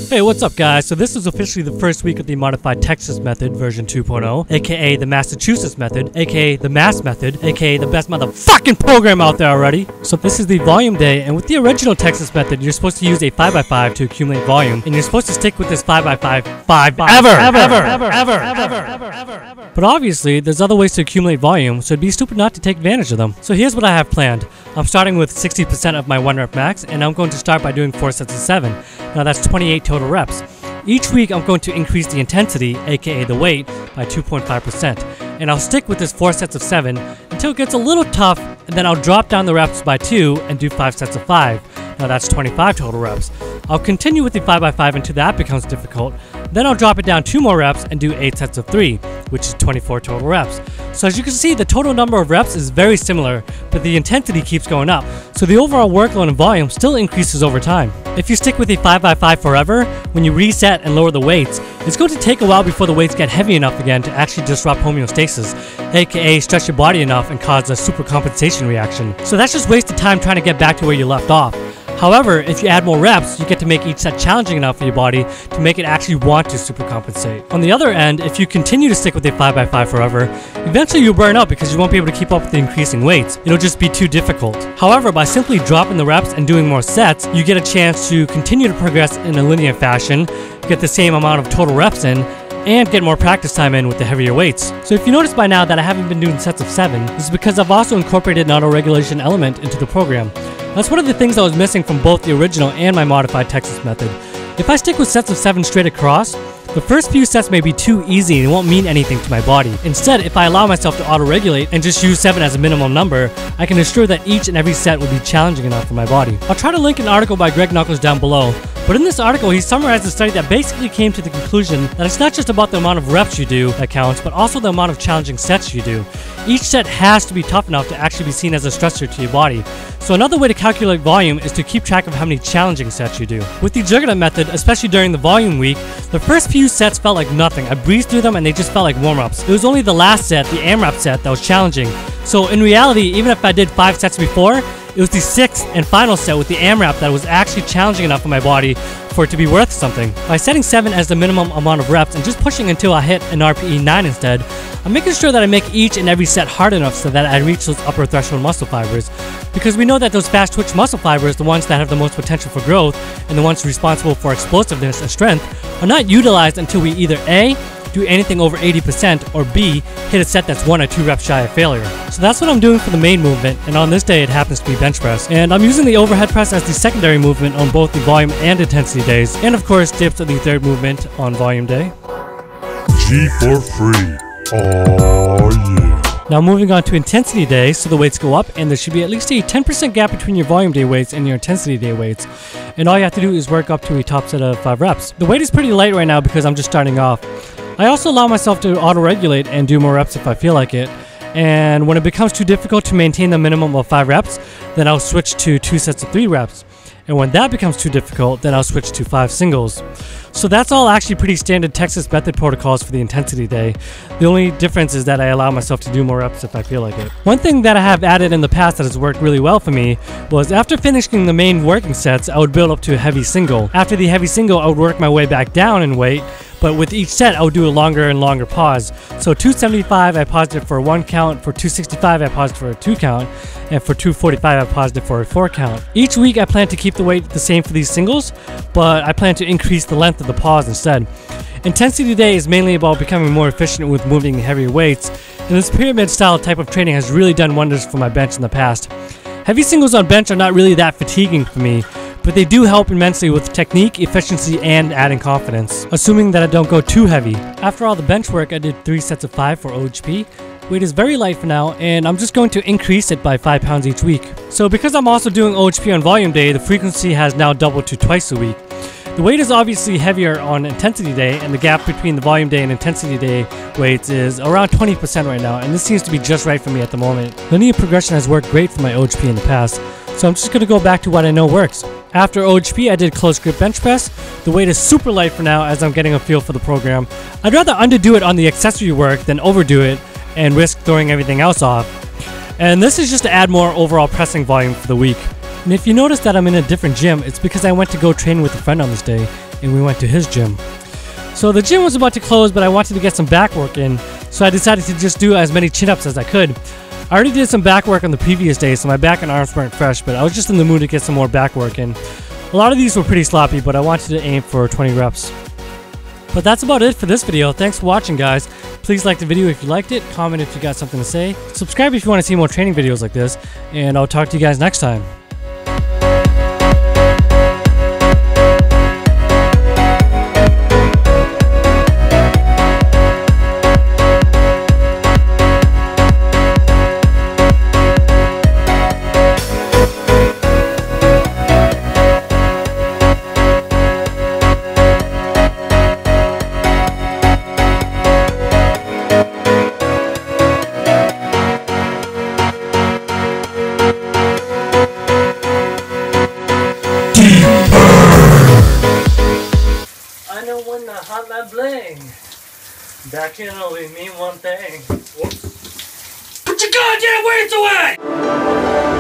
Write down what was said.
Hey, what's up guys? So this is officially the first week of the Modified Texas Method version 2.0, aka the Massachusetts Method, aka the Mass Method, aka the best motherfucking program out there already. So this is the volume day, and with the original Texas Method, you're supposed to use a 5x5 to accumulate volume, and you're supposed to stick with this 5x5 ever. But obviously, there's other ways to accumulate volume, so it'd be stupid not to take advantage of them. So here's what I have planned. I'm starting with 60% of my 1 rep max, and I'm going to start by doing 4 sets of 7. Now that's 28 total reps. Each week I'm going to increase the intensity, aka the weight, by 2.5%. And I'll stick with this 4 sets of 7 until it gets a little tough, and then I'll drop down the reps by 2 and do 5 sets of 5. Now that's 25 total reps. I'll continue with the 5x5 until that becomes difficult. Then I'll drop it down 2 more reps and do 8 sets of 3, which is 24 total reps. So as you can see, the total number of reps is very similar, but the intensity keeps going up. So the overall workload and volume still increases over time. If you stick with the 5x5 forever, when you reset and lower the weights, it's going to take a while before the weights get heavy enough again to actually disrupt homeostasis, aka stretch your body enough and cause a supercompensation reaction. So that's just wasted time trying to get back to where you left off. However, if you add more reps, you get to make each set challenging enough for your body to make it actually want to supercompensate. On the other end, if you continue to stick with a 5x5 forever, eventually you'll burn out because you won't be able to keep up with the increasing weights. It'll just be too difficult. However, by simply dropping the reps and doing more sets, you get a chance to continue to progress in a linear fashion, get the same amount of total reps in, and get more practice time in with the heavier weights. So if you notice by now that I haven't been doing sets of 7, this is because I've also incorporated an auto-regulation element into the program. That's one of the things I was missing from both the original and my Modified Texas Method. If I stick with sets of 7 straight across, the first few sets may be too easy and it won't mean anything to my body. Instead, if I allow myself to auto-regulate and just use 7 as a minimum number, I can ensure that each and every set will be challenging enough for my body. I'll try to link an article by Greg Knuckles down below, but in this article he summarized a study that basically came to the conclusion that it's not just about the amount of reps you do that counts, but also the amount of challenging sets you do. Each set has to be tough enough to actually be seen as a stressor to your body. So another way to calculate volume is to keep track of how many challenging sets you do. With the Juggernaut method, especially during the volume week, the first few sets felt like nothing. I breezed through them and they just felt like warm-ups. It was only the last set, the AMRAP set, that was challenging. So in reality, even if I did 5 sets before, it was the 6th and final set with the AMRAP that was actually challenging enough for my body for it to be worth something. By setting 7 as the minimum amount of reps and just pushing until I hit an RPE 9 instead, I'm making sure that I make each and every set hard enough so that I reach those upper threshold muscle fibers. Because we know that those fast twitch muscle fibers, the ones that have the most potential for growth and the ones responsible for explosiveness and strength, are not utilized until we either A, do anything over 80%, or B, hit a set that's 1 or 2 reps shy of failure. So that's what I'm doing for the main movement, and on this day it happens to be bench press. And I'm using the overhead press as the secondary movement on both the volume and intensity days, and of course dips are the third movement on volume day. G for free. Oh yeah. Now moving on to intensity day, so the weights go up, and there should be at least a 10% gap between your volume day weights and your intensity day weights. And all you have to do is work up to a top set of 5 reps. The weight is pretty light right now because I'm just starting off. I also allow myself to auto-regulate and do more reps if I feel like it. And when it becomes too difficult to maintain the minimum of 5 reps, then I'll switch to 2 sets of 3 reps. And when that becomes too difficult, then I'll switch to 5 singles. So that's all actually pretty standard Texas Method protocols for the intensity day. The only difference is that I allow myself to do more reps if I feel like it. One thing that I have added in the past that has worked really well for me was after finishing the main working sets, I would build up to a heavy single. After the heavy single, I would work my way back down in weight, but with each set, I would do a longer and longer pause. So 275, I paused it for a 1 count. For 265, I paused for a 2 count. And for 245, I paused it for a 4 count. Each week, I plan to keep the weight the same for these singles, but I plan to increase the length of the pause instead. Intensity day is mainly about becoming more efficient with moving heavier weights, and this pyramid style type of training has really done wonders for my bench in the past. Heavy singles on bench are not really that fatiguing for me, but they do help immensely with technique, efficiency, and adding confidence, assuming that I don't go too heavy. After all the bench work, I did 3 sets of 5 for OHP. Weight is very light for now, and I'm just going to increase it by 5 pounds each week. So because I'm also doing OHP on volume day, the frequency has now doubled to twice a week. The weight is obviously heavier on intensity day, and the gap between the volume day and intensity day weights is around 20% right now, and this seems to be just right for me at the moment. Linear progression has worked great for my OHP in the past, so I'm just going to go back to what I know works. After OHP, I did close grip bench press. The weight is super light for now as I'm getting a feel for the program. I'd rather underdo it on the accessory work than overdo it and risk throwing everything else off. And this is just to add more overall pressing volume for the week. And if you notice that I'm in a different gym, it's because I went to go train with a friend on this day, and we went to his gym. So the gym was about to close, but I wanted to get some back work in, so I decided to just do as many chin-ups as I could. I already did some back work on the previous day, so my back and arms weren't fresh, but I was just in the mood to get some more back work in. A lot of these were pretty sloppy, but I wanted to aim for 20 reps. But that's about it for this video. Thanks for watching, guys. Please like the video if you liked it, comment if you got something to say, subscribe if you want to see more training videos like this, and I'll talk to you guys next time. I know when the hotline bling, that can only mean one thing. Whoops. Put your goddamn weights away!